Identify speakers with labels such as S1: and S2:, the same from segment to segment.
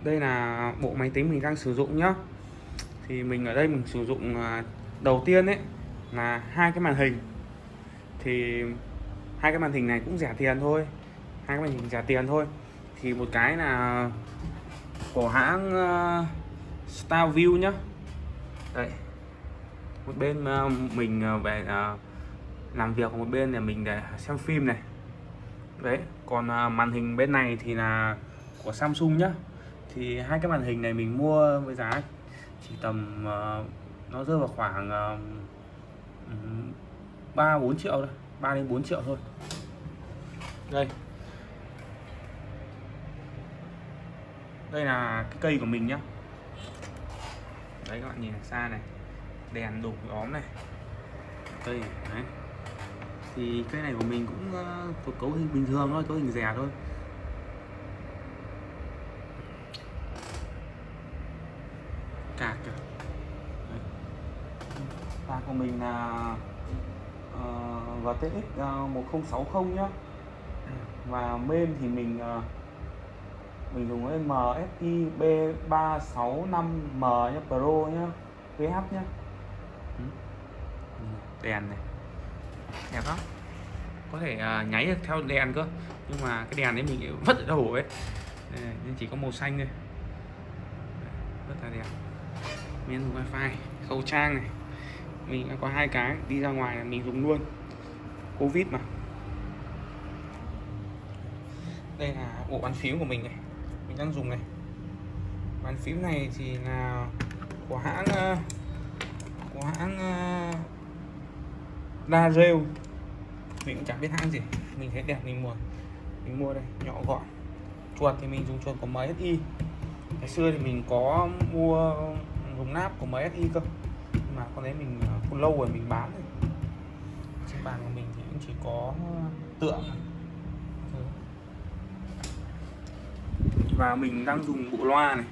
S1: Đây là bộ máy tính mình đang sử dụng nhá. Thì mình ở đây mình sử dụng đầu tiên ấy là hai cái màn hình. Thì hai cái màn hình này cũng rẻ tiền thôi, hai cái màn hình rẻ tiền thôi. Thì một cái là của hãng Starview nhá. Đây, một bên mình về làm việc, một bên là mình để xem phim này. Đấy, còn màn hình bên này thì là của Samsung nhá. Thì hai cái màn hình này mình mua với giá chỉ tầm nó rơi vào khoảng 3-4 triệu thôi, 3 đến 4 triệu thôi. Đây là cái cây của mình nhá. Đấy, các bạn nhìn xa này, đèn đục đóm này, cây đấy. Thì cây này của mình cũng thuộc cấu hình bình thường thôi, cấu hình rẻ thôi. Cạc kìa. Cạc của mình là GTX 1060 nhá. Và main thì mình dùng cái MSI B365M nhá, Pro nhá, VH nhá. Đèn này đẹp lắm, có thể nháy được theo đèn cơ, nhưng mà cái đèn đấy mình vứt ở đâu ấy nên chỉ có màu xanh thôi, rất là đẹp. Mình dùng wifi khẩu trang này, mình đã có hai cái, đi ra ngoài là mình dùng luôn, Covid mà. Đây là bộ bàn phím của mình này, mình đang dùng này. Bàn phím này thì là của hãng Darrell, mình cũng chẳng biết hãng gì, mình thấy đẹp mình mua đây, nhỏ gọn. Chuột thì mình dùng chuột của MSI. Ngày xưa thì mình có mua dùng nắp của MSI cơ, nhưng mà con đấy mình cũng lâu rồi mình bán rồi. Trên bàn của mình thì cũng chỉ có tượng. Và mình đang dùng bộ loa này.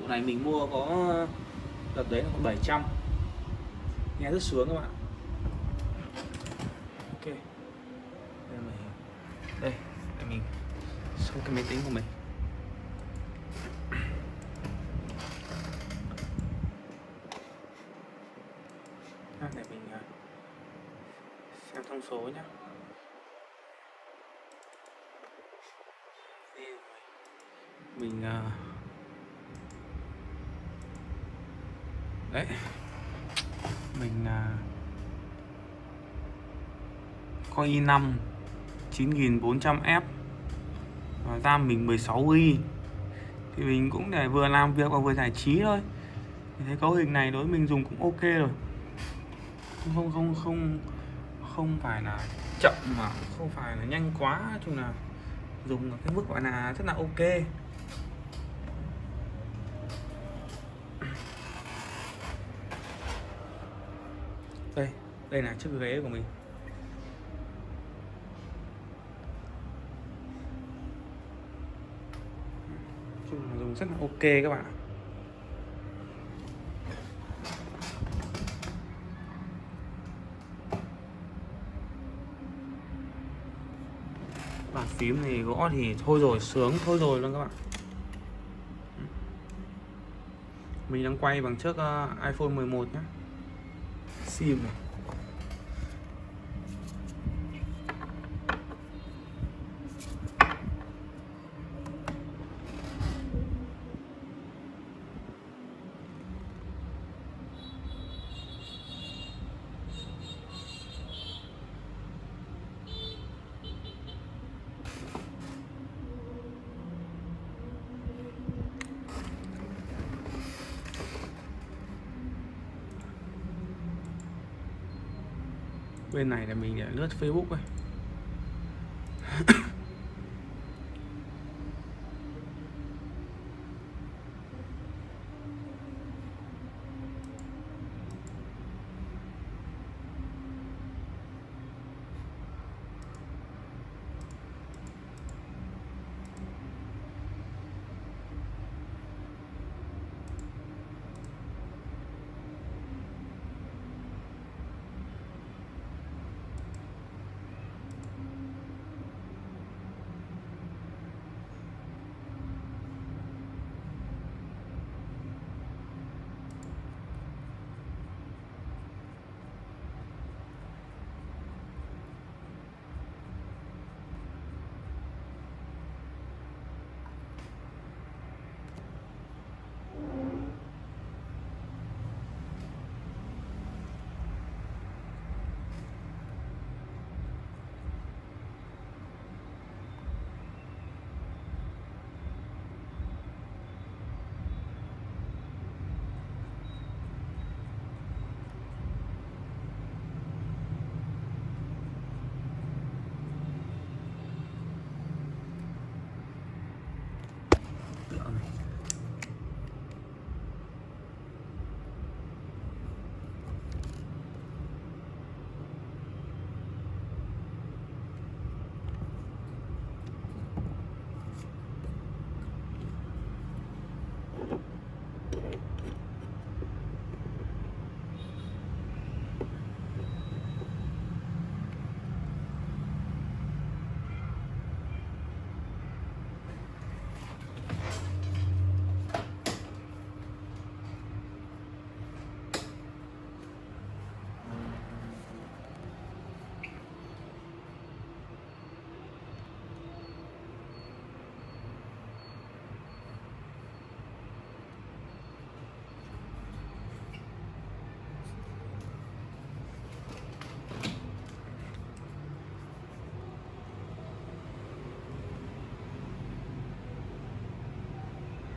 S1: Bộ này mình mua có đợt đấy là có 700, nghe rất sướng các bạn. Ok, đây là mình xong cái máy tính của mình. Để mình xem thông số nhé. Mình đấy, mình Core i5 9400F, RAM mình 16GB. Thì mình cũng để vừa làm việc và vừa giải trí thôi. Thì thấy cấu hình này đối với mình dùng cũng ok rồi, không phải là chậm mà không phải là nhanh quá, nói chung là dùng ở cái mức gọi là rất là ok. Đây là chiếc ghế của mình. Chung là dùng rất là ok các bạn. Bàn phím thì gõ thì thôi rồi, sướng thôi rồi luôn các bạn. Mình đang quay bằng chiếc iPhone 11 nhé. Sim này. Bên này là mình để lướt Facebook ấy.